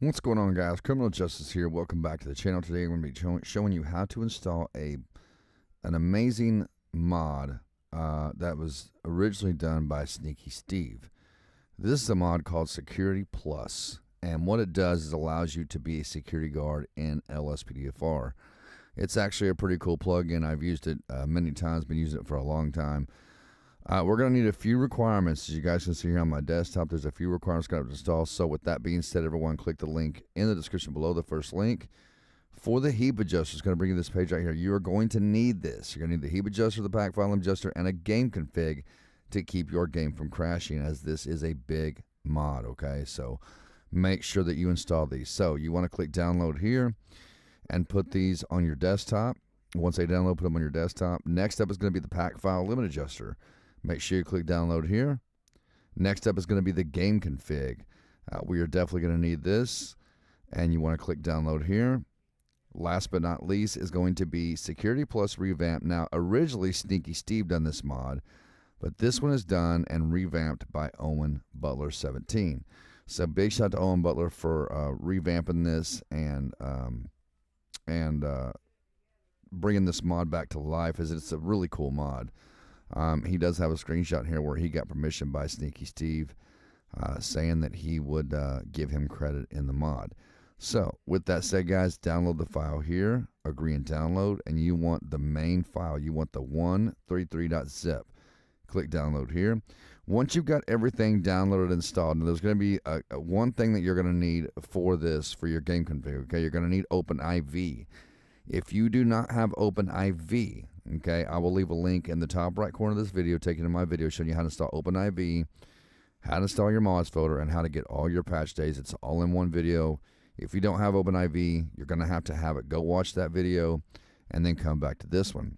What's going on, guys? Criminal Justice here. Welcome back to the channel. Today I'm going to be showing you how to install an amazing mod that was originally done by Sneaky Steve. This is a mod called Security+, and what it does is allows you to be a security guard in lspdfr. It's actually a pretty cool plugin. I've used it many times, been using it for a long time. We're going to need a few requirements. As you guys can see here on my desktop, there's a few requirements got to install. So with that being said, everyone click the link in the description below, the first link. For the Heap adjuster, it's going to bring you this page right here. You are going to need this. You're going to need the Heap adjuster, the pack file adjuster, and a GameConfig to keep your game from crashing, as this is a big mod, okay? So make sure that you install these. So you want to click download here and put these on your desktop. Once they download, put them on your desktop. Next up is going to be the pack file limit adjuster. Make sure you click download here. Next up is going to be the GameConfig. We are definitely going to need this, and you want to click download here. Last but not least is going to be Security+ Revamp. Now, originally Sneaky Steve done this mod, but this one is done and revamped by Owen Butler 17. So big shout out to Owen Butler for revamping this and bringing this mod back to life, as it's a really cool mod. He does have a screenshot here where he got permission by Sneaky Steve, saying that he would give him credit in the mod. So with that said, guys, download the file here, agree and download, and you want the main file. You want the 133.zip. Click download here. Once you've got everything downloaded and installed, and there's going to be one thing that you're going to need for this, for your GameConfig, okay? You're going to need OpenIV. If you do not have OpenIV, okay, I will leave a link in the top right corner of this video, taking to my video showing you how to install OpenIV, how to install your mods folder, and how to get all your patch days. It's all in one video. If you don't have OpenIV, you're going to have it. Go watch that video and then come back to this one.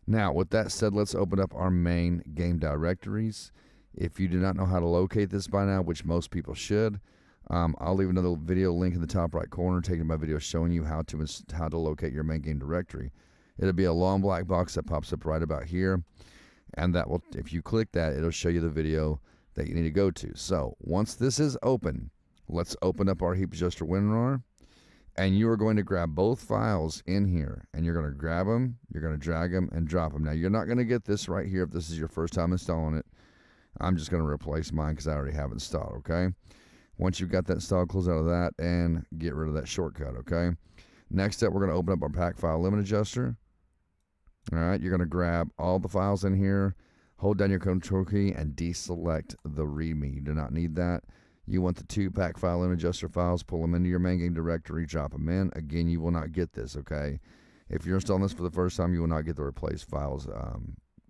Now, with that said, let's open up our main game directories. If you do not know how to locate this by now, which most people should, I'll leave another video link in the top right corner, taking my video showing you how to locate your main game directory. It'll be a long black box that pops up right about here, and that will, if you click that, it'll show you the video that you need to go to. So once this is open, let's open up our Heap adjuster WinRAR, and you are going to grab both files in here, and you're going to grab them, you're going to drag them and drop them. Now, you're not going to get this right here if this is your first time installing it. I'm just going to replace mine because I already have it installed, okay? Once you've got that installed, close out of that and get rid of that shortcut, okay? Next up, we're going to open up our pack file limit adjuster. All right, you're going to grab all the files in here, hold down your control key, and deselect the README. You do not need that. You want the two pack file limit adjuster files, pull them into your main game directory, drop them in. Again, you will not get this, okay? If you're installing this for the first time, you will not get the replace files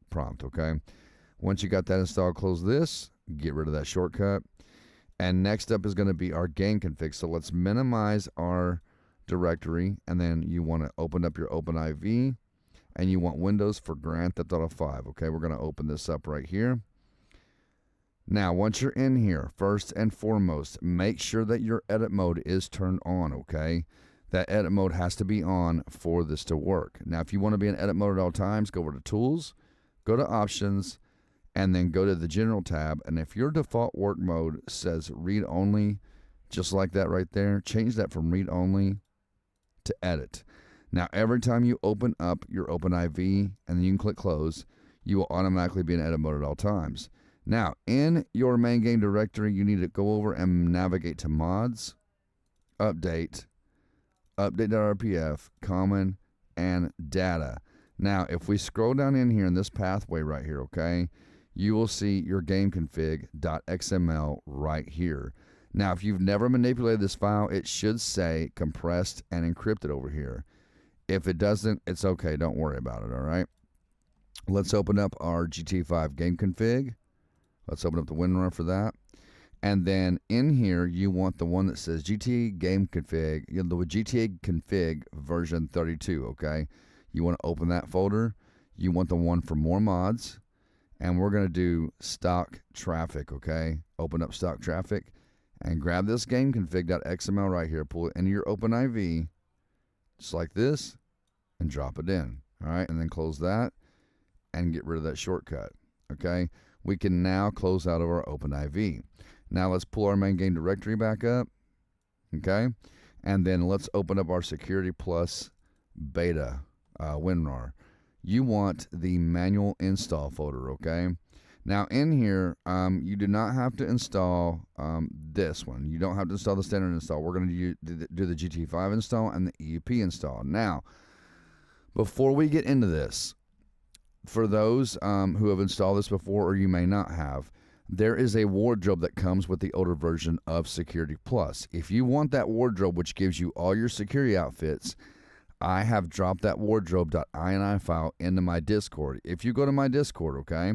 prompt, okay? Once you got that installed, close this, get rid of that shortcut. And next up is going to be our GameConfig. So let's minimize our directory, and then you want to open up your OpenIV, and you want Windows for Grand Theft Auto 5. Okay, we're going to open this up right here. Now, once you're in here, first and foremost, make sure that your edit mode is turned on, okay? That edit mode has to be on for this to work. Now, if you want to be in edit mode at all times, go over to Tools, go to Options, and then go to the General tab. And if your default work mode says Read Only, just like that right there, change that from Read Only to Edit. Now, every time you open up your OpenIV and then you can click Close, you will automatically be in edit mode at all times. Now, in your main game directory, you need to go over and navigate to Mods, Update, Update.rpf, Common, and Data. Now, if we scroll down in here in this pathway right here, okay, you will see your GameConfig.xml right here. Now, if you've never manipulated this file, it should say compressed and encrypted over here. If it doesn't, it's okay. Don't worry about it, all right? Let's open up our GTA 5 GameConfig. Let's open up the WinRAR for that. And then in here, you want the one that says GTA GameConfig, the GTA config version 32, okay? You want to open that folder. You want the one for more mods. And we're going to do stock traffic, okay? Open up stock traffic and grab this GameConfig.xml right here. Pull it into your OpenIV, just like this, and drop it in, all right? And then close that and get rid of that shortcut, okay? We can now close out of our OpenIV. Now let's pull our main game directory back up, okay? And then let's open up our Security Plus beta WinRAR. You want the manual install folder, okay? Now in here, you do not have to install this one. You don't have to install the standard install. We're going to do the GT5 install and the EUP install. Now, before we get into this, for those who have installed this before or you may not have, there is a wardrobe that comes with the older version of Security Plus. If you want that wardrobe, which gives you all your security outfits, I have dropped that wardrobe.ini file into my Discord. If you go to my Discord, okay,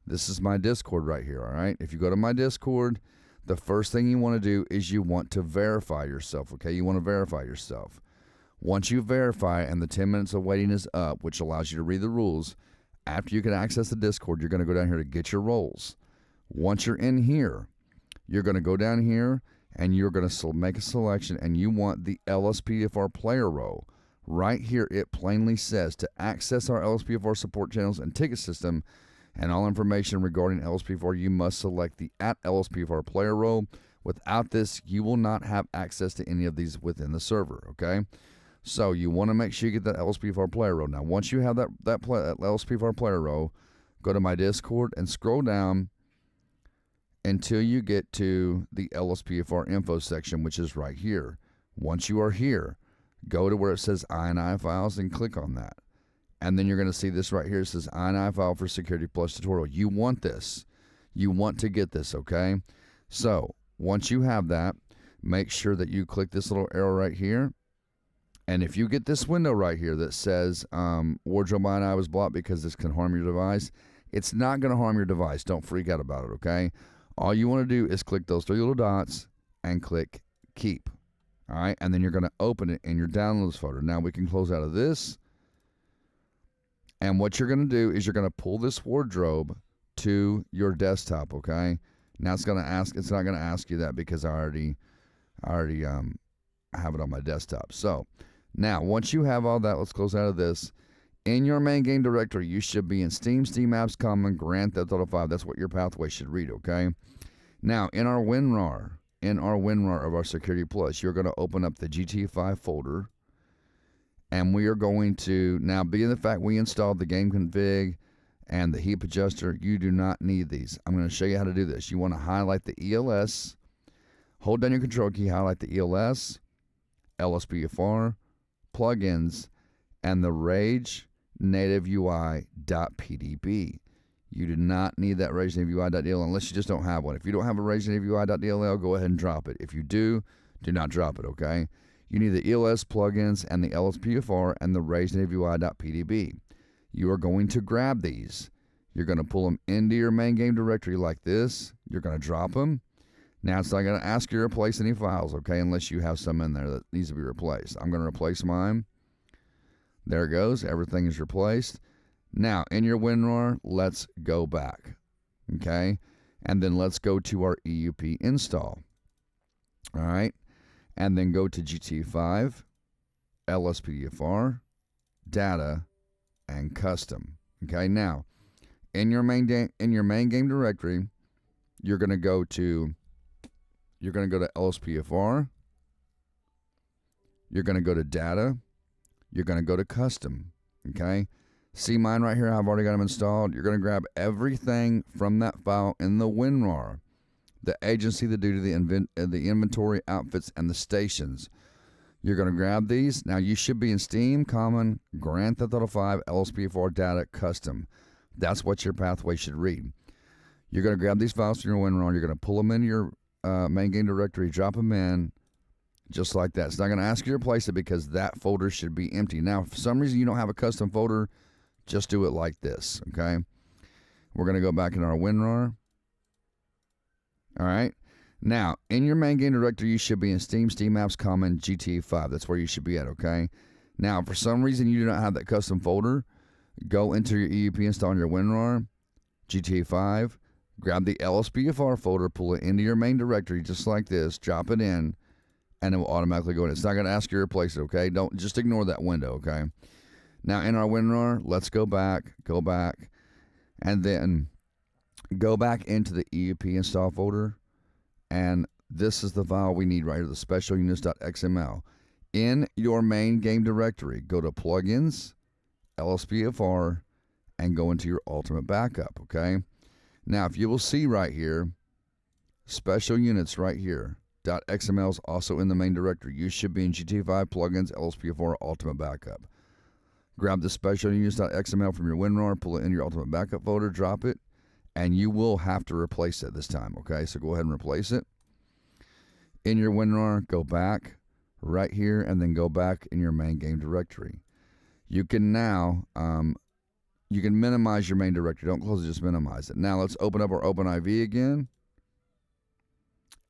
this is my Discord right here, all right? If you go to my Discord, the first thing you want to do is you want to verify yourself, okay? You want to verify yourself. Once you verify and the 10 minutes of waiting is up, which allows you to read the rules, after you can access the Discord, you're going to go down here to get your roles. Once you're in here, you're going to go down here and you're going to make a selection, and you want the lspdfr player role. Right here, it plainly says to access our lspdfr support channels and ticket system and all information regarding lspdfr, you must select the @lspdfr player role. Without this, you will not have access to any of these within the server, okay? So you want to make sure you get that lspdfr player role. Now, once you have that lspdfr player role, go to my Discord and scroll down until you get to the lspdfr info section, which is right here. Once you are here, go to where it says INI files and click on that. And then you're going to see this right here. It says INI file for Security Plus tutorial. You want this. You want to get this, okay? So once you have that, make sure that you click this little arrow right here. And if you get this window right here that says wardrobe INI was blocked because this can harm your device, it's not going to harm your device. Don't freak out about it, okay? All you want to do is click those three little dots and click keep. All right, and then you're going to open it in your downloads folder. Now we can close out of this. And what you're going to do is you're going to pull this wardrobe to your desktop, okay? Now it's not going to ask you that because I already have it on my desktop. So now once you have all that, let's close out of this. In your main game directory, you should be in Steam, Steam Apps Common, Grand Theft Auto 5. That's what your pathway should read, okay? Now in our WinRAR of our Security Plus, you're going to open up the GT5 folder, and we are going to, now being the fact we installed the GameConfig and the Heap adjuster, you do not need these. I'm going to show you how to do this. You want to highlight the ELS, hold down your control key, highlight the ELS, lspdfr, plugins, and the Rage Native UI.pdb. You do not need that Rage Native UI.dll unless you just don't have one. If you don't have a Rage Native UI.dll, go ahead and drop it. If you do not drop it, okay? You need the ELS plugins and the lspdfr and the Rage Native UI.pdb. You are going to grab these. You're going to pull them into your main game directory like this. You're going to drop them. Now, it's not going to ask you to replace any files, okay, unless you have some in there that needs to be replaced. I'm going to replace mine. There it goes. Everything is replaced. Now, in your WinRAR, let's go back, okay? And then let's go to our EUP install, all right? And then go to GT5, lspdfr, data, and custom, okay? Now, in your main game directory, you're going to go to lspdfr, you're going to go to data, you're going to go to custom, okay? See mine right here, I've already got them installed. You're going to grab everything from that file in the WinRAR, the agency, the duty, the inventory, outfits, and the stations. You're going to grab these. Now, you should be in Steam, Common, Grand Theft Auto 5, lspdfr, data, custom. That's what your pathway should read. You're going to grab these files from your WinRAR. You're going to pull them into your main game directory, drop them in, just like that. It's not going to ask you to replace it because that folder should be empty. Now, if for some reason you don't have a custom folder, just do it like this, okay? We're going to go back in our WinRAR. All right. Now, in your main game directory, you should be in Steam, Steam Apps Common, GTA5. That's where you should be at, okay? Now, if for some reason you do not have that custom folder, go into your EUP install on your WinRAR, GTA5, grab the lspdfr folder, pull it into your main directory just like this, drop it in, and it will automatically go in. It's not going to ask you to replace it, okay? Don't just ignore that window, okay? Now, in our WinRAR, let's go back, and then go back into the EUP install folder and this is the file we need right here, the specialunits.xml. In your main game directory, go to plugins, lspdfr, and go into your ultimate backup, okay? Now, if you will see right here, special units right here, .xml is also in the main directory. You should be in GT5 plugins, lspdfr, ultimate backup. Grab the special units.xml from your WinRAR, pull it in your ultimate backup folder, drop it, and you will have to replace it this time, okay? So go ahead and replace it. In your WinRAR, go back right here, and then go back in your main game directory. You can now, you can minimize your main directory. Don't close it, just minimize it. Now let's open up our OpenIV again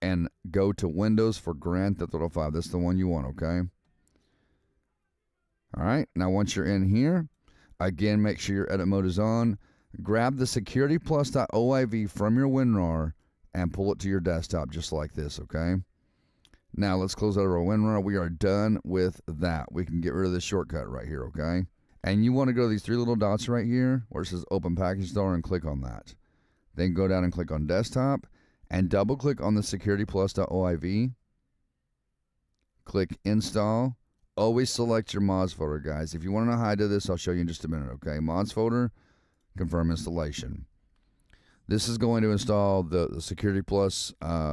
and go to Windows for Grand Theft Auto 5. This is the one you want, okay? All right, now once you're in here, again, make sure your edit mode is on. Grab the security+.oiv from your WinRAR and pull it to your desktop just like this, okay? Now let's close out our WinRAR. We are done with that. We can get rid of this shortcut right here, okay? And you want to go to these three little dots right here where it says Open Package Installer and click on that. Then go down and click on Desktop and double click on the security+.oiv. Click Install. Always select your mods folder, guys. If you want to know how I do this, I'll show you in just a minute, okay? Mods folder, confirm installation. This is going to install the Security+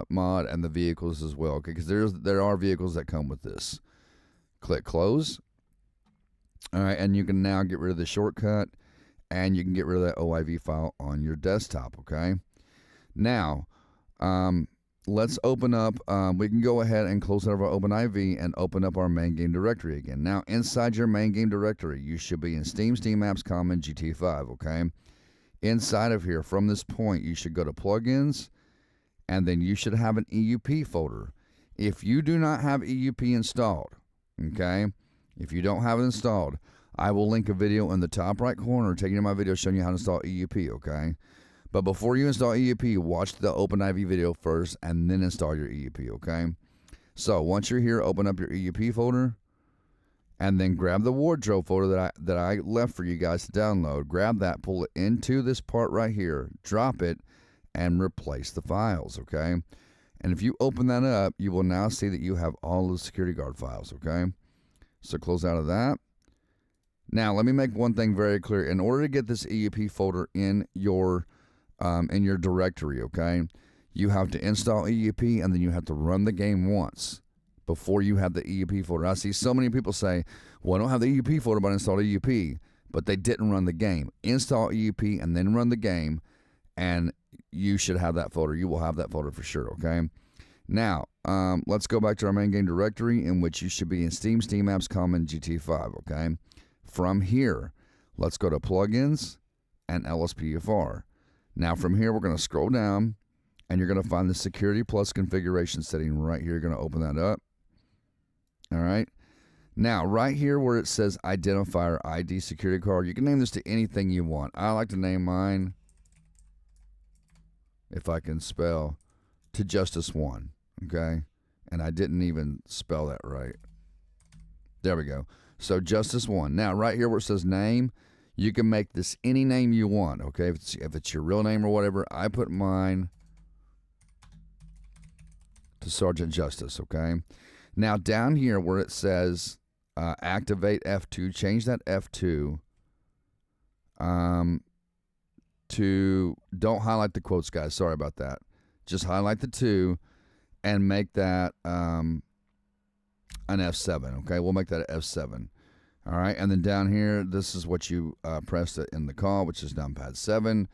mod and the vehicles as well, okay? Because there are vehicles that come with this. Click Close. All right, and you can now get rid of the shortcut, and you can get rid of that OIV file on your desktop, okay? Now, let's open up, we can go ahead and close out of our OpenIV and open up our main game directory again. Now, inside your main game directory, you should be in Steam, Steam Apps, Common, GT5, okay? Inside of here, from this point, you should go to Plugins, and then you should have an EUP folder. If you do not have EUP installed, okay, if you don't have it installed, I will link a video in the top right corner taking you to my video showing you how to install EUP, okay? But before you install EUP, watch the OpenIV video first and then install your EUP, okay? So once you're here, open up your EUP folder and then grab the wardrobe folder that I left for you guys to download. Grab that, pull it into this part right here, drop it, and replace the files, okay? And if you open that up, you will now see that you have all the security guard files, okay? So close out of that. Now, let me make one thing very clear. In order to get this EUP folder in your directory, okay, you have to install EUP and then you have to run the game once before you have the EUP folder. I see so many people say, well, I don't have the EUP folder, but I installed EUP, but they didn't run the game. Install EUP and then run the game, and you should have that folder. You will have that folder for sure, okay? Now, let's go back to our main game directory, in which you should be in Steam, Steam Apps, Common, GT5, okay? From here, let's go to Plugins and lspdfr. Now, from here, we're going to scroll down, and you're going to find the Security+ configuration setting right here. You're going to open that up. All right. Now, right here where it says Identifier ID Security Card, you can name this to anything you want. I like to name mine, if I can spell, to Justice 1, okay? And I didn't even spell that right. There we go. So Justice 1. Now, right here where it says name, you can make this any name you want, okay? If it's your real name or whatever, I put mine to Sergeant Justice, okay? Now, down here where it says activate F2, change that F2 to, don't highlight the quotes, guys. Sorry about that. Just highlight the 2 and make that an F7, okay? We'll make that an F7. All right, and then down here, this is what you pressed in the call, which is numpad 7.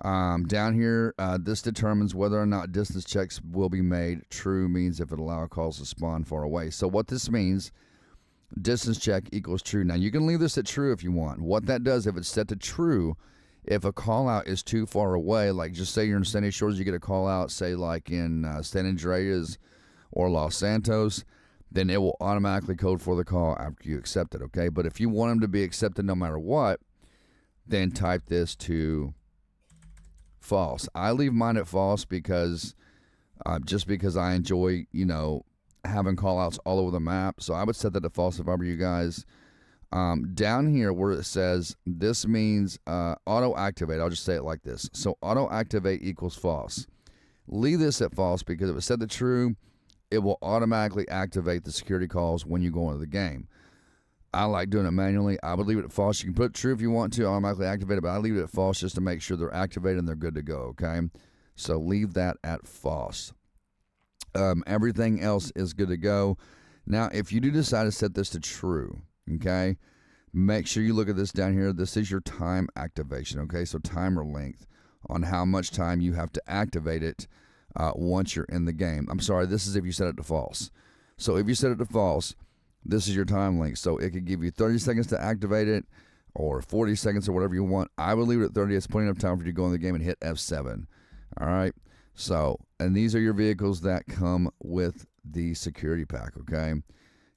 Down here, this determines whether or not distance checks will be made. True means if it allows calls to spawn far away. So what this means, distance check equals true. Now, you can leave this at true if you want. What that does, if it's set to true, if a call out is too far away, like just say you're in Sandy Shores, you get a call out, say like in San Andreas or Los Santos, then it will automatically code for the call after you accept it, okay? But if you want them to be accepted no matter what, then type this to false. I leave mine at false because just because I enjoy, you know, having call outs all over the map. So I would set that to false if I were you guys. Down here where it says this means auto activate, I'll just say it like this. So auto activate equals false. leave this at false, because if it's set to true, it will automatically activate the security calls when you go into the game. I like doing it manually. I would leave it at false. You can put true if you want to, automatically activate it, but I leave it at false just to make sure they're activated and they're good to go, okay? So leave that at false. Everything else is good to go. Now, if you do decide to set this to true, okay, make sure you look at this down here. This is your time activation, okay? So timer length on how much time you have to activate it once you're in the game. I'm sorry, this is if you set it to false. So if you set it to false, this is your time length. So it could give you 30 seconds to activate it or 40 seconds or whatever you want. I would leave it at 30. It's plenty of time for you to go in the game and hit F7. All right? So, and these are your vehicles that come with the security pack, okay?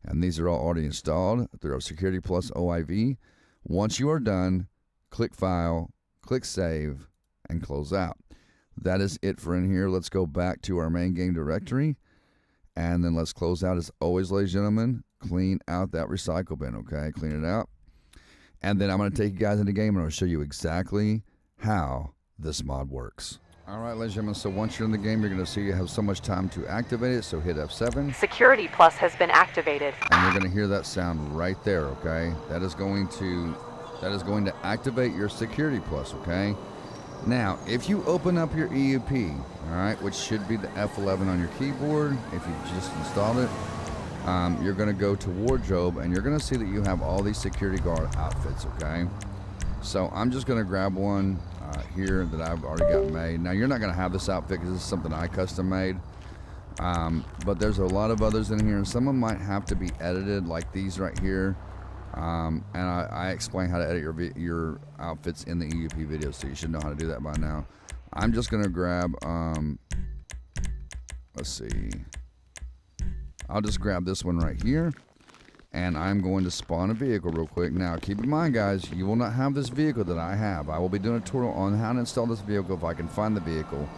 And these are all already installed through our Security+ OIV. Once you are done, click File, click Save, and close out. That is it for in here. Let's go back to our main game directory, and then let's close out. As always, ladies and gentlemen, clean out that recycle bin, okay? Clean it out. And then I'm going to take you guys in the game, and I'll show you exactly how this mod works. All right, ladies and gentlemen, so once you're in the game, you're going to see you have so much time to activate it, so hit F7. Security+ has been activated. And you're going to hear that sound right there, okay? That is going to activate your Security+, okay? Now, if you open up your EUP, all right, which should be the F11 on your keyboard, if you just installed it, you're going to go to wardrobe, and you're going to see that you have all these security guard outfits, okay? So I'm just going to grab one here that I've already got made. Now, you're not going to have this outfit because this is something I custom made, but there's a lot of others in here, and some of them might have to be edited, like these right here. And I explain how to edit your outfits in the EUP video, so you should know how to do that by now. I'm just going to grab, let's see, I'll just grab this one right here, and I'm going to spawn a vehicle real quick. Now, keep in mind, guys, you will not have this vehicle that I have. I will be doing a tutorial on how to install this vehicle if I can find the vehicle.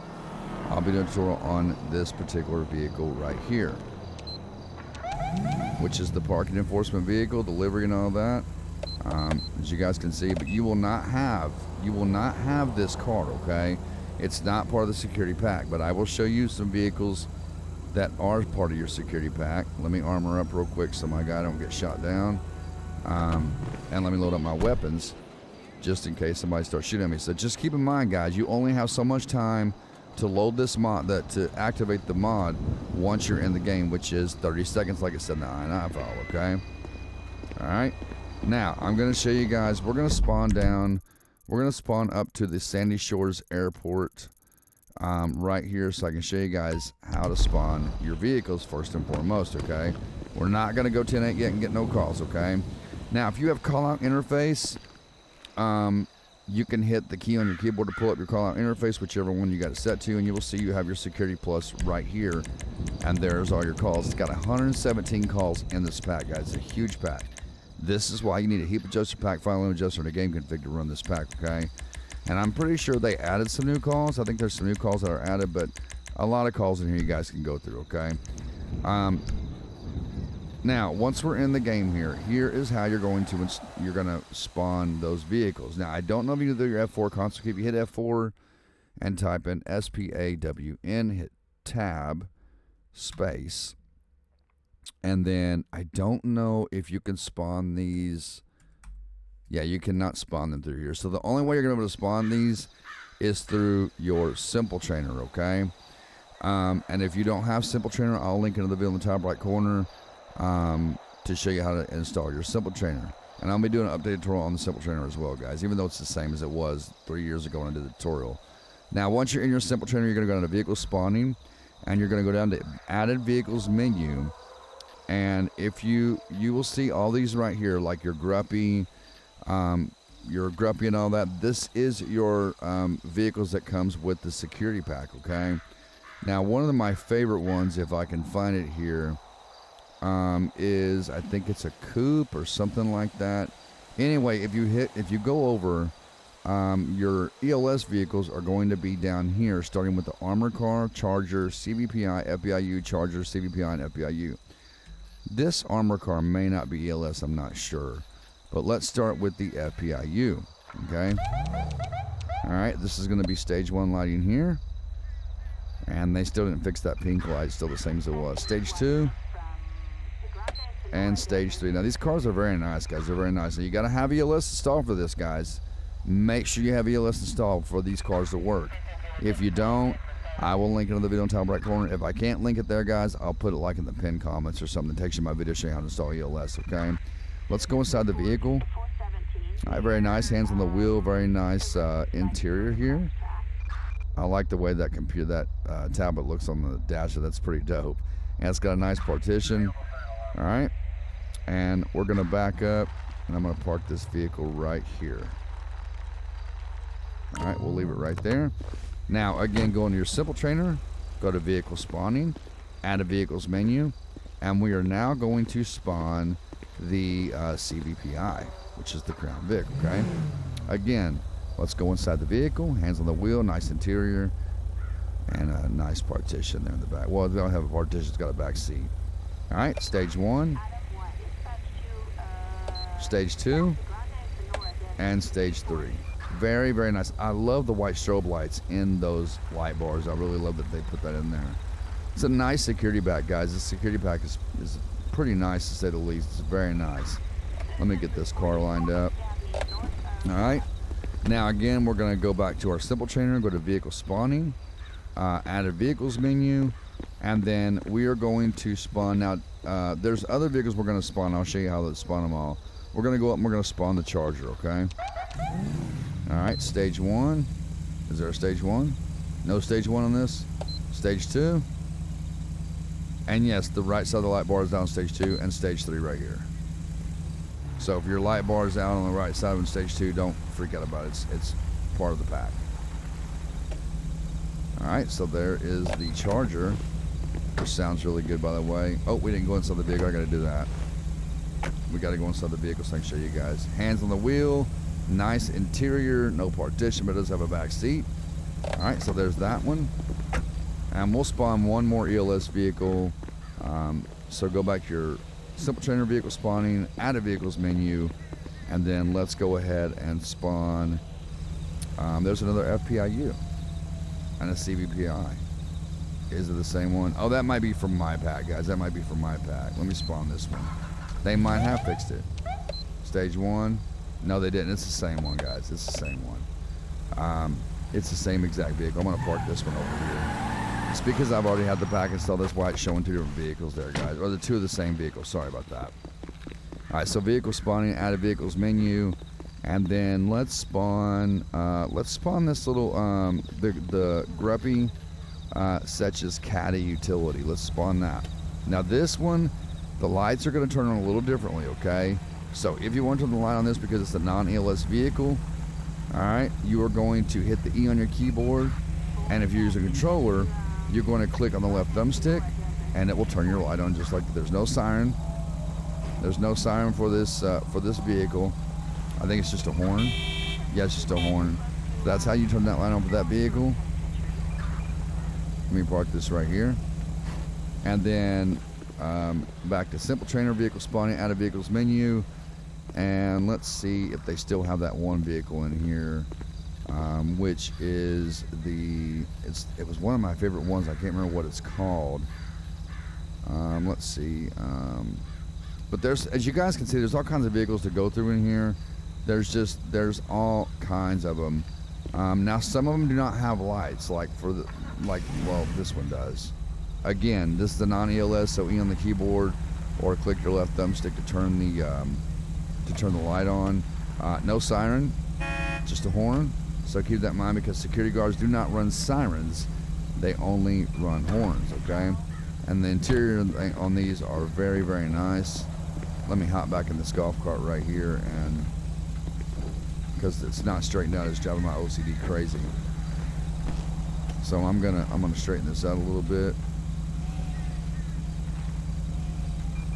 I'll be doing a tutorial on this particular vehicle right here, which is the parking enforcement vehicle, delivery and all that, as you guys can see. But you will not have this card, okay? It's not part of the security pack, but I will show you some vehicles that are part of your security pack. Let me armor up real quick so my guy don't get shot down, and let me load up my weapons just in case somebody starts shooting at me. So just keep in mind, guys, you only have so much time to load this mod, to activate the mod once you're in the game, which is 30 seconds, like it said in the INI file, okay? All right. Now, I'm going to show you guys, we're going to spawn down, we're going to spawn up to the Sandy Shores Airport right here, so I can show you guys how to spawn your vehicles first and foremost, okay? We're not going to go 10-8 yet and get no calls, okay? Now, if you have call-out interface, you can hit the key on your keyboard to pull up your call-out interface, whichever one you got it set to, and you will see you have your Security+ right here, and there's all your calls. It's got 117 calls in this pack, guys. It's a huge pack. This is why you need a heap adjuster pack, file name adjuster, and a GameConfig to run this pack, okay? And I'm pretty sure they added some new calls. I think there's some new calls that are added, but a lot of calls in here you guys can go through, okay? Now, once we're in the game here is how you're going to spawn those vehicles. Now, I don't know if you can do your F4 console key. If you hit F4 and type in SPAWN, hit tab, space, and then I don't know if you can spawn these. Yeah, you cannot spawn them through here. So the only way you're going to be able to spawn these is through your Simple Trainer, okay? And if you don't have Simple Trainer, I'll link into the video in the top right corner to show you how to install your Simple Trainer. And I'll be doing an updated tutorial on the Simple Trainer as well, guys, even though it's the same as it was 3 years ago when I did the tutorial. Now, once you're in your Simple Trainer, you're going to go down to Vehicle Spawning, and you're going to go down to Added Vehicles menu. And if you will see all these right here, like your Gruppy and all that. This is your vehicles that comes with the security pack, okay? Now, one of my favorite ones, if I can find it here, is, I think it's a coupe or something like that. Anyway, if you go over, your ELS vehicles are going to be down here, starting with the armor car, Charger, CVPI, FBIU, Charger, CVPI, and FBIU. This armor car may not be ELS, I'm not sure. But let's start with the FPIU, okay? All right, this is going to be stage 1 lighting here. And they still didn't fix that pink light, still the same as it was. Stage 2 and stage 3. Now these cars are very nice, guys. They're very nice. So you got to have ELS installed for this, guys. Make sure you have ELS installed for these cars to work. If you don't, I will link it in the video in the top right corner. If I can't link it there, guys, I'll put it like in the pinned comments or something that takes you my video showing you how to install ELS, okay? Let's go inside the vehicle. All right, very nice. Hands on the wheel. Very nice interior here. I like the way that tablet looks on the dash. That's pretty dope. And it's got a nice partition. All right. And we're going to back up, and I'm going to park this vehicle right here. All right, we'll leave it right there. Now, again, go into your simple trainer, go to vehicle spawning, add a vehicles menu, and we are now going to spawn the CVPI, which is the Crown Vic, okay? Again, let's go inside the vehicle, hands on the wheel, nice interior, and a nice partition there in the back. Well, they don't have a partition, it's got a back seat. All right, stage 1, stage 2, and stage 3. Very, very nice. I love the white strobe lights in those light bars. I really love that they put that in there. It's a nice security pack, guys. This security pack is pretty nice, to say the least. It's very nice. Let me get this car lined up. All right. Now, again, we're going to go back to our simple trainer, go to vehicle spawning, add a vehicles menu, and then we are going to spawn. Now, there's other vehicles we're going to spawn. I'll show you how to spawn them all. We're going to go up and we're going to spawn the Charger, okay? All right, stage 1. Is there a stage 1? No stage 1 on this. Stage 2. And yes, the right side of the light bar is down stage 2, and stage 3 right here. So if your light bar is out on the right side of stage 2, don't freak out about it. It's part of the pack. All right, so there is the Charger, which sounds really good, by the way. Oh, we didn't go inside the vehicle. I got to do that. We got to go inside the vehicle so I can show you guys. Hands on the wheel. Nice interior, no partition, but it does have a back seat. All right, so there's that one. And we'll spawn one more ELS vehicle. So go back to your simple trainer vehicle spawning, add a vehicles menu, and then let's go ahead and spawn. There's another FPIU and a CVPI. Is it the same one? Oh, that might be from my pack, guys. That might be from my pack. Let me spawn this one. They might have fixed it. Stage 1. No, they didn't. It's the same one, guys. It's the same one. It's the same exact vehicle. I'm going to park this one over here. It's because I've already had the pack installed. That's why it's showing 2 different vehicles there, guys. Or the 2 of the same vehicle. Sorry about that. All right, so vehicle spawning, add a vehicles menu, and then let's spawn this little the Gruppy Setch's Caddy utility. Let's spawn that. Now this one, the lights are going to turn on a little differently, okay? So if you want to turn the light on this because it's a non-ELS vehicle, all right, you are going to hit the E on your keyboard, and if you're using a controller, you're going to click on the left thumbstick, and it will turn your light on just like that. There's no siren. There's no siren for this vehicle. I think it's just a horn. Yeah, it's just a horn. That's how you turn that light on for that vehicle. Let me park this right here, and then back to simple trainer vehicle spawning, add a vehicles menu. And let's see if they still have that one vehicle in here, which is it was one of my favorite ones. I can't remember what it's called. Let's see. But there's, as you guys can see, there's all kinds of vehicles to go through in here. There's all kinds of them. Now some of them do not have lights, well, this one does. Again, this is the non-ELS, so E on the keyboard, or click your left thumbstick to turn the light on. No siren, just a horn. So keep that in mind because security guards do not run sirens; they only run horns. Okay, and the interior on these are very, very nice. Let me hop back in this golf cart right here, and because it's not straightened out, it's driving my OCD crazy. So I'm gonna straighten this out a little bit.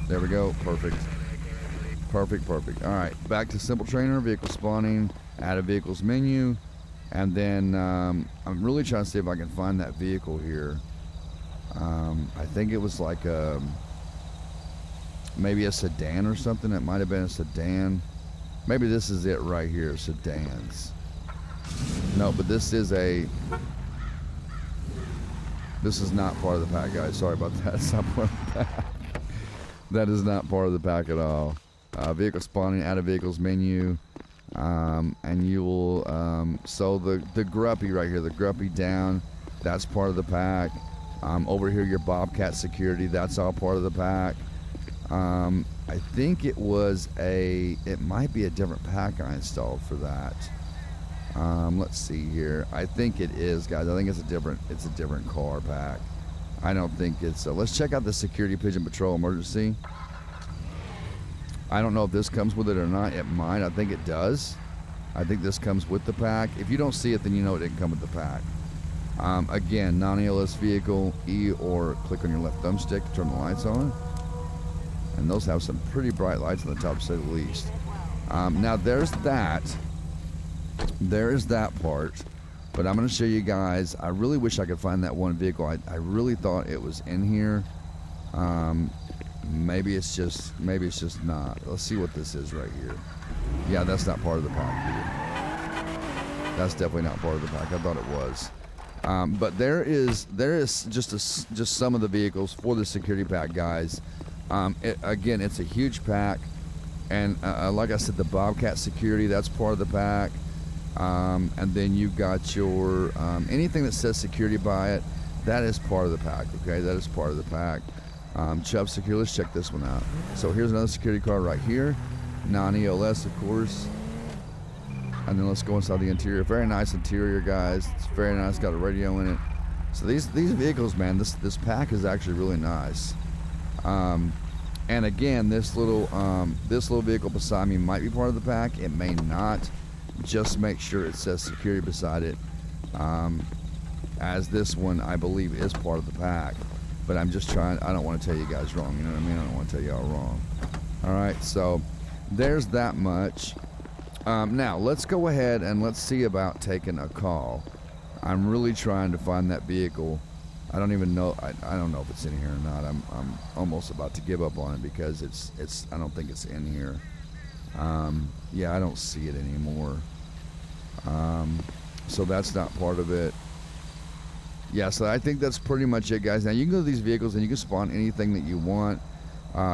There we go. Perfect. All right, back to simple trainer, vehicle spawning, add a vehicles menu, and then I'm really trying to see if I can find that vehicle here. I think it was like maybe a sedan or something. It might have been a sedan. Maybe this is it right here, sedans. No, but this is This is not part of the pack, guys. Sorry about that. It's not part of the pack. That is not part of the pack at all. Vehicle spawning, add a vehicles menu. And you will, so the Gruppy right here, the Gruppy down, that's part of the pack. Over here, your Bobcat security, that's all part of the pack. I think it might be a different pack I installed for that. Let's see here. I think it is, guys. I think it's a different car pack. I don't think it's, let's check out the Security Pigeon Patrol Emergency. I don't know if this comes with it or not. It might. I think it does. I think this comes with the pack. If you don't see it, then you know it didn't come with the pack. Again, non-ELS vehicle, E or click on your left thumbstick to turn the lights on. And those have some pretty bright lights on the top, to say the least. Now there's that. There is that part. But I'm going to show you guys. I really wish I could find that one vehicle. I really thought it was in here. Maybe it's just not. Let's see what this is right here. Yeah, that's not part of the pack either. That's definitely not part of the pack. I thought it was. But there is just some of the vehicles for the security pack, guys. Again, it's a huge pack, and like I said, the Bobcat security, that's part of the pack. And then you got your anything that says security by it, that is part of the pack. Okay, that is part of the pack. Chubb Secure, let's check this one out. So here's another security card right here, non-ELS of course. And then let's go inside the interior. Very nice interior, guys. It's very nice, got a radio in it. So these vehicles, man, this pack is actually really nice. And again, this little vehicle beside me might be part of the pack. It may not. Just make sure it says security beside it, as this one I believe is part of the pack. But I'm just trying, I don't want to tell you guys wrong, you know what I mean? I don't want to tell y'all wrong. Alright, so there's that much. Now, let's go ahead and let's see about taking a call. I'm really trying to find that vehicle. I don't even know, I don't know if it's in here or not. I'm almost about to give up on it because I don't think it's in here. Yeah, I don't see it anymore. So that's not part of it. Yeah, so I think that's pretty much it, guys. Now you can go to these vehicles and you can spawn anything that you want.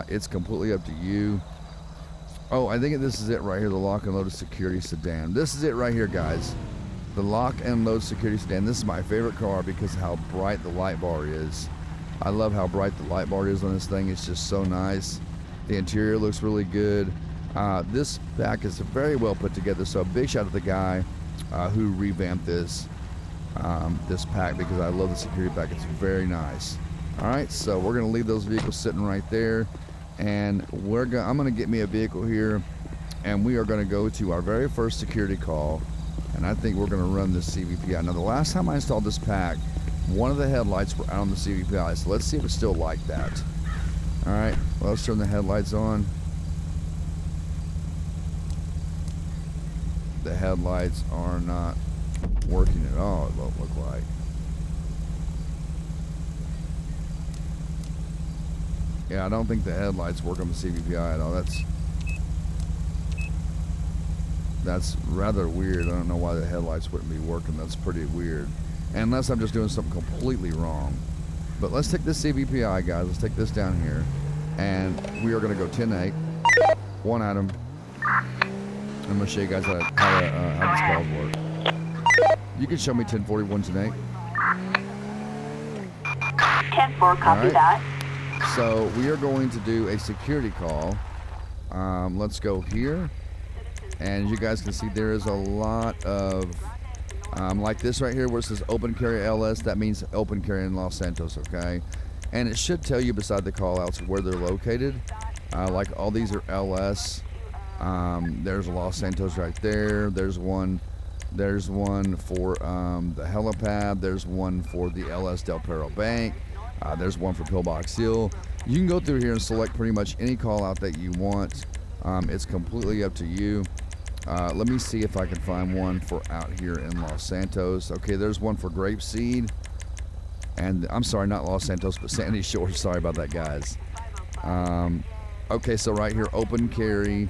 It's completely up to you. Oh, I think this is it right here, the lock and load security sedan. This is it right here, guys. The lock and load security sedan. This is my favorite car because of how bright the light bar is. I love how bright the light bar is on this thing. It's just so nice. The interior looks really good. This pack is very well put together, so a big shout out to the guy who revamped this pack because I love the security pack. It's very nice. Alright, so we're going to leave those vehicles sitting right there, and I'm going to get me a vehicle here, and we are going to go to our very first security call, and I think we're going to run this CVPI. Now, the last time I installed this pack, one of the headlights were out on the CVPI, so let's see if it's still like that. Alright, well, let's turn the headlights on. The headlights are not working at all, it won't look like. Yeah, I don't think the headlights work on the CVPI at all. That's rather weird. I don't know why the headlights wouldn't be working. That's pretty weird. Unless I'm just doing something completely wrong. But let's take this CVPI, guys. Let's take this down here. And we are going to go 10-8. One item. I'm going to show you guys how these calls work. You can show me 1041 tonight. 10-4, copy that. So we are going to do a security call. Let's go here. And you guys can see there is a lot of, like this right here where it says open carry LS, that means open carry in Los Santos, okay? And it should tell you beside the call outs where they're located. Like all these are LS. There's Los Santos right there. There's one for the helipad. There's one for the LS Del Perro Bank. There's one for Pillbox Hill. You can go through here and select pretty much any call out that you want. It's completely up to you. Let me see if I can find one for out here in Los Santos. Okay, there's one for Grapeseed. And I'm sorry, not Los Santos, but Sandy Shores. Sorry about that, guys. Okay, so right here, open carry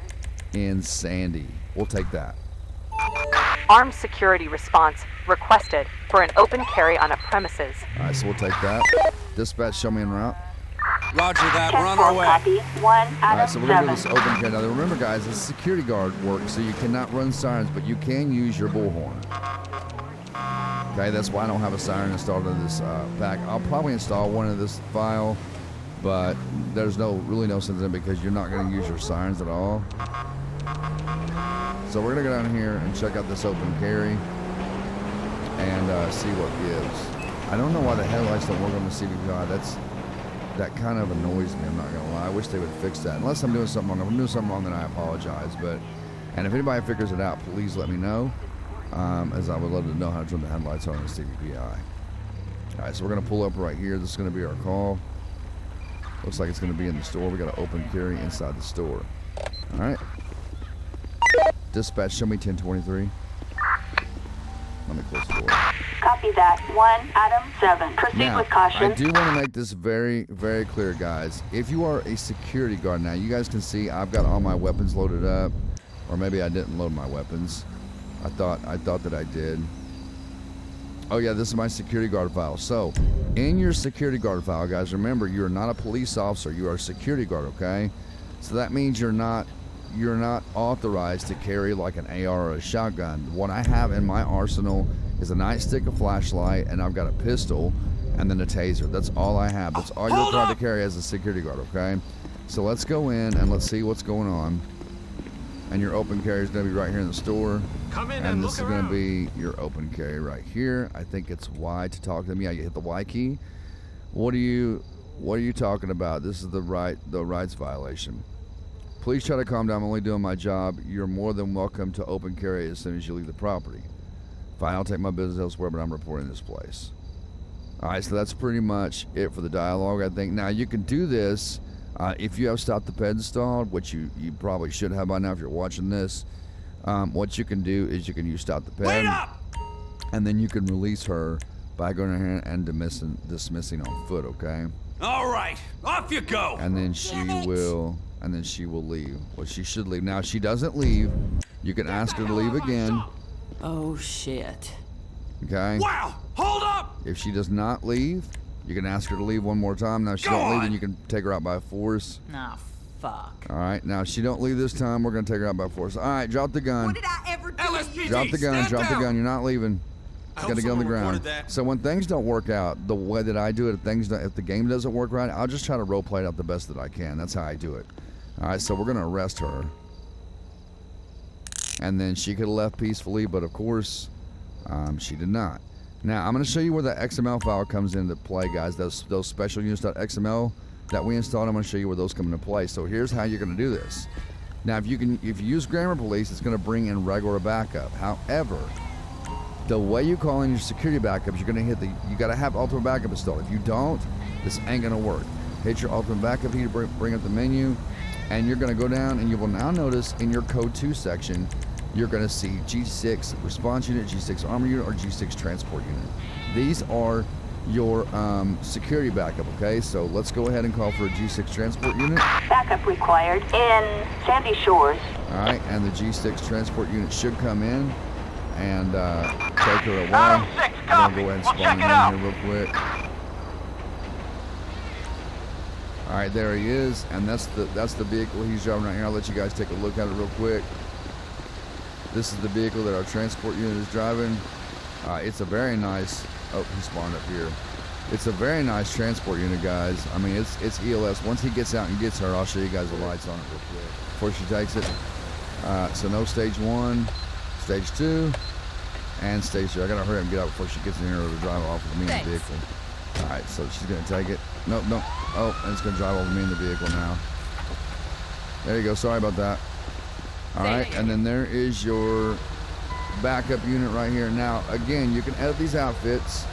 in Sandy. We'll take that. Armed security response requested for an open carry on a premises. All right, so we'll take that. Dispatch, show me en route. Roger that. We're on 10-4 our way. copy. 1 All right, Adam so we're going to do 7. this open carry. Now, remember, guys, this is security guard work, so you cannot run sirens, but you can use your bullhorn. Okay, that's why I don't have a siren installed in this pack. I'll probably install one in this file, but there's really no sense in it because you're not going to use your sirens at all. So we're going to go down here and check out this open carry and see what gives. I don't know why the headlights don't work on the CVPI. That kind of annoys me, I'm not going to lie. I wish they would fix that. Unless I'm doing something wrong. If I'm doing something wrong, then I apologize. And if anybody figures it out, please let me know, as I would love to know how to turn the headlights on the CVPI. All right, so we're going to pull up right here. This is going to be our call. Looks like it's going to be in the store. We got an open carry inside the store. All right. Dispatch, show me 1023. Let me close the door. Copy that. 1 Adam 7. Proceed Now, with caution. I do want to make this very, very clear, guys. If you are a security guard now, you guys can see I've got all my weapons loaded up, or maybe I didn't load my weapons. I thought that I did. Oh yeah, this is my security guard file. So, in your security guard file, guys, remember you are not a police officer. You are a security guard, okay? So that means you're not authorized to carry like an AR or a shotgun. What I have in my arsenal is a nightstick, a flashlight, and I've got a pistol, and then a taser. That's all I have. That's all you're required to carry as a security guard, okay? So let's go in and let's see what's going on. And your open carry is going to be right here in the store. Come in And and this look is going around. to be your open carry right here. I think it's Y to talk to them. Yeah, you hit the Y key. What are you talking about? This is the rights violation. Please try to calm down. I'm only doing my job. You're more than welcome to open carry as soon as you leave the property. Fine, I'll take my business elsewhere, but I'm reporting this place. All right, so that's pretty much it for the dialogue, I think. Now, you can do this if you have Stop the Ped installed, which you probably should have by now if you're watching this. What you can do is you can use Stop the Ped. Wait up! And then you can release her by going ahead and dismissing on foot, okay? All right, off you go. And then she will leave. Well, she should leave. Now, if she doesn't leave, you can ask her to leave again, Oh, shit. okay? Wow! Hold up! If she does not leave, you can ask her to leave one more time. Now, if she Go don't leave, on. then you can take her out by force. Nah, fuck. All right. Now, if she don't leave this time, we're going to take her out by force. All right, drop the gun. What did I ever do? LSPD, Drop the gun. stand Drop the down. gun. You're not leaving. I Got hope to get on the someone ground. reported that. So when things don't work out the way that I do it, if the game doesn't work right, I'll just try to role play it out the best that I can. That's how I do it. All right, so we're going to arrest her. And then she could have left peacefully, but of course, she did not. Now, I'm going to show you where the XML file comes into play, guys. Those special units.xml that we installed, I'm going to show you where those come into play. So here's how you're going to do this. Now, if you use Grammar Police, it's going to bring in regular backup. However, the way you call in your security backups, you're going to you got to have Ultimate Backup installed. If you don't, this ain't going to work. Hit your Ultimate Backup here to bring up the menu, and you're going to go down, and you will now notice in your Code 2 section, you're going to see G6 Response Unit, G6 Armor Unit, or G6 Transport Unit. These are your security backup, okay? So let's go ahead and call for a G6 Transport Unit. Backup required in Sandy Shores. All right, and the G6 Transport Unit should come in and take her a while. I'm going to go ahead and spawn him in here real quick. All right, there he is, and that's the vehicle he's driving right here. I'll let you guys take a look at it real quick. This is the vehicle that our transport unit is driving. It's a very nice. Oh, he spawned up here. It's a very nice transport unit, guys. I mean, it's ELS. Once he gets out and gets her, I'll show you guys the lights on it real quick before she takes it. So no stage 1, stage 2, and stage 3. I gotta hurry up and get out before she gets in here to drive off with me in the vehicle. All right, so she's gonna take it. Nope. Oh, and it's gonna drive over me in the vehicle now. There you go. Sorry about that. All right, and then there is your backup unit right here. Now, again, you can edit these outfits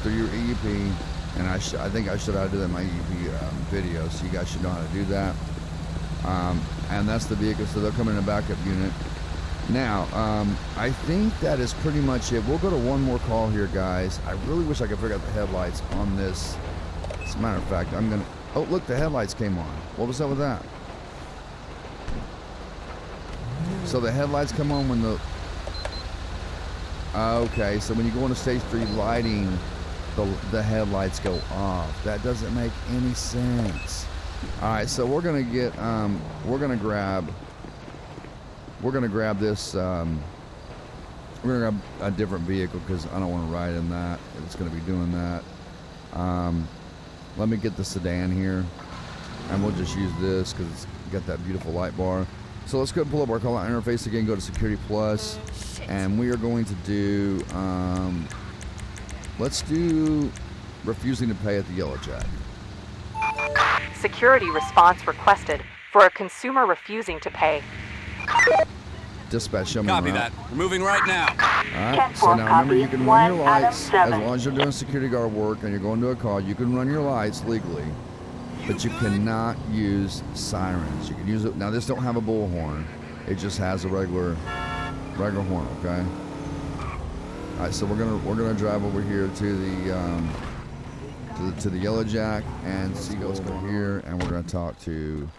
through your EUP, and I think I should have to do that in my EUP video, so you guys should know how to do that. And that's the vehicle, so they'll come in a backup unit. Now, I think that is pretty much it. We'll go to one more call here, guys. I really wish I could figure out the headlights on this. As a matter of fact, I'm gonna. Oh, look, the headlights came on. What was up with that? So the headlights come on when the Okay, so when you go into stage 3 lighting, the headlights go off. That doesn't make any sense. All right, so we're gonna get we're gonna grab this we're gonna grab a different vehicle because I don't want to ride in that. It's gonna be doing that. Let me get the sedan here, and we'll just use this because it's got that beautiful light bar. So let's go pull up our call out interface again. Go to security+, and we are going to do let's do refusing to pay at the Yellow Jack. Security response requested for a consumer refusing to pay. Dispatch, show me Copy route. that. We're moving right now. All right, so 10-4, now remember, you copy. can run your 1 Adam lights as 7. long as you're doing security guard work and you're going to a call. You can run your lights legally, but you cannot use sirens. You can use it now. This don't have a bullhorn; it just has a regular horn. Okay. All right, so we're gonna drive over here to the Yellow Jack and see what's going here, and we're gonna talk to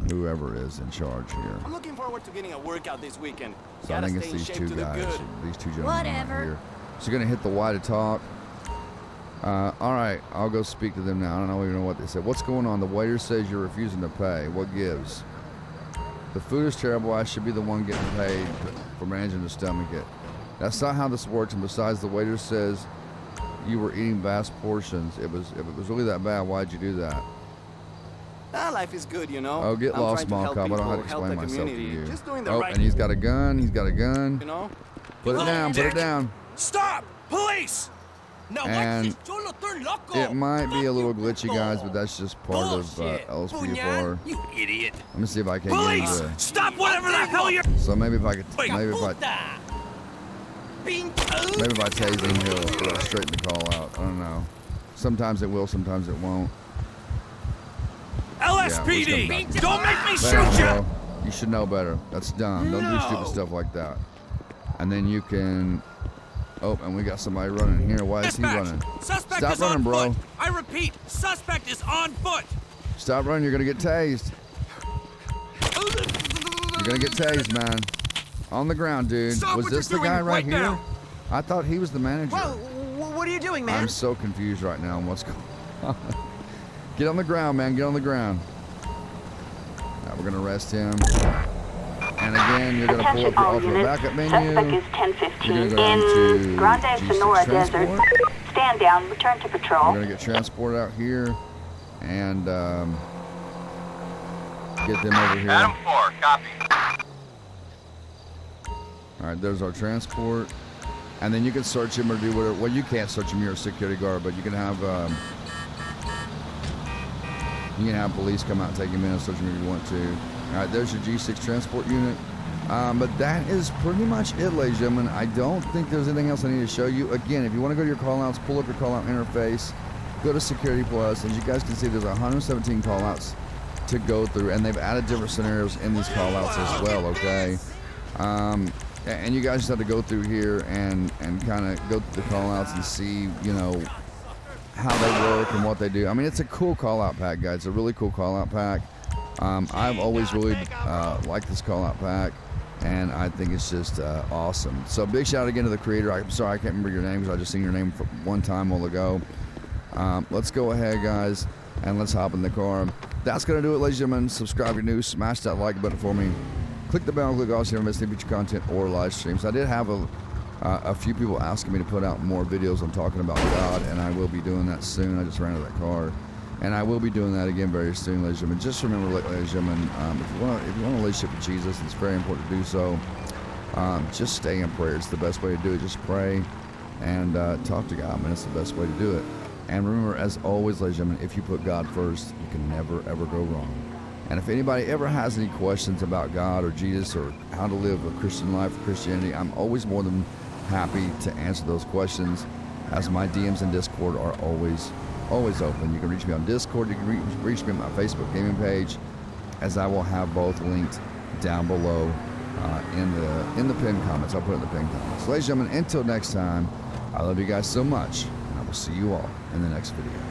whoever is in charge here. I'm looking forward to getting a workout this weekend. So I Gotta think it's stay in these shape two to look guys, good. these two gentlemen right Whatever. here. So you're gonna hit the Y to talk. All right, I'll go speak to them now. I don't even know what they said. What's going on? The waiter says you're refusing to pay. What gives? The food is terrible. I should be the one getting paid for managing to stomach it. That's not how this works. And besides, the waiter says you were eating vast portions. If it was really that bad, why'd you do that? Life is good, you know. Oh, get I'm lost, trying small to help cop. I don't know how to people, explain help the myself to community. you. Just doing the Oh, right and he's got a gun. He's got a gun. you know. Put it down. Put it Dick. down. Stop! Police! And it might be a little glitchy, guys, but that's just part of lspdfr. You idiot! Let me see if I can get Police! into. Stop whatever the hell you're... So maybe if I tase him, he'll straighten the call out. I don't know. Sometimes it will, sometimes it won't. LSPD! Yeah, Don't make me Lay shoot down, you! bro. You should know better. That's dumb. Don't do stupid stuff like that. And then you can. Oh, and we got somebody running here. Why is he running? Suspect Stop is running, on bro. foot. I repeat, suspect is on foot. Stop running. You're gonna get tased. You're gonna get tased, man. On the ground, dude. Stop Was what this you're the guy doing right right here? now. I thought he was the manager. What are you doing, man? I'm so confused right now on what's going on. Get on the ground, man. Get on the ground. Now we're gonna arrest him. And again, you're gonna pull Attention up your all offer units. backup Suspect menu. is 1015 You're gonna go down in to Grande G6 Sonora Transport. Desert. Stand down. Return to We're patrol. gonna get transport out here and get them over here. Adam 4, copy. All right, there's our transport, and then you can search him or do whatever. Well, you can't search him. You're a security guard, but you can have police come out and take him in and search him if you want to. All right, there's your G6 transport unit. But that is pretty much it, ladies and gentlemen. I don't think there's anything else I need to show you. Again, if you want to go to your callouts, pull up your callout interface, go to Security+. As you guys can see, there's 117 callouts to go through, and they've added different scenarios in these callouts as well. Okay. And you guys just have to go through here and kind of go through the callouts and see, you know, how they work and what they do. I mean, it's a cool callout pack, guys. It's a really cool callout pack. I've always really liked this callout pack, and I think it's just awesome. So big shout out again to the creator. I'm sorry I can't remember your name because I just seen your name for one time a while ago. Let's go ahead, guys, and let's hop in the car. That's going to do it, ladies and gentlemen. Subscribe if you're new. Smash that like button for me. Click the bell, click also if you miss any future content or live streams. I did have a few people asking me to put out more videos on talking about God, and I will be doing that soon. I just ran out of that car, and I will be doing that again very soon, ladies and gentlemen. Just remember, ladies and gentlemen, if you want a relationship with Jesus, it's very important to do so. Just stay in prayer. It's the best way to do it. Just pray and talk to God, man. It's the best way to do it. And remember, as always, ladies and gentlemen, if you put God first, you can never, ever go wrong. And if anybody ever has any questions about God or Jesus or how to live a Christian life or Christianity, I'm always more than happy to answer those questions, as my DMs and Discord are always open. You can reach me on Discord. You can reach me on my Facebook gaming page, as I will have both linked down below in the pinned comments. I'll put it in the pinned comments. Ladies and gentlemen, until next time, I love you guys so much, and I will see you all in the next video.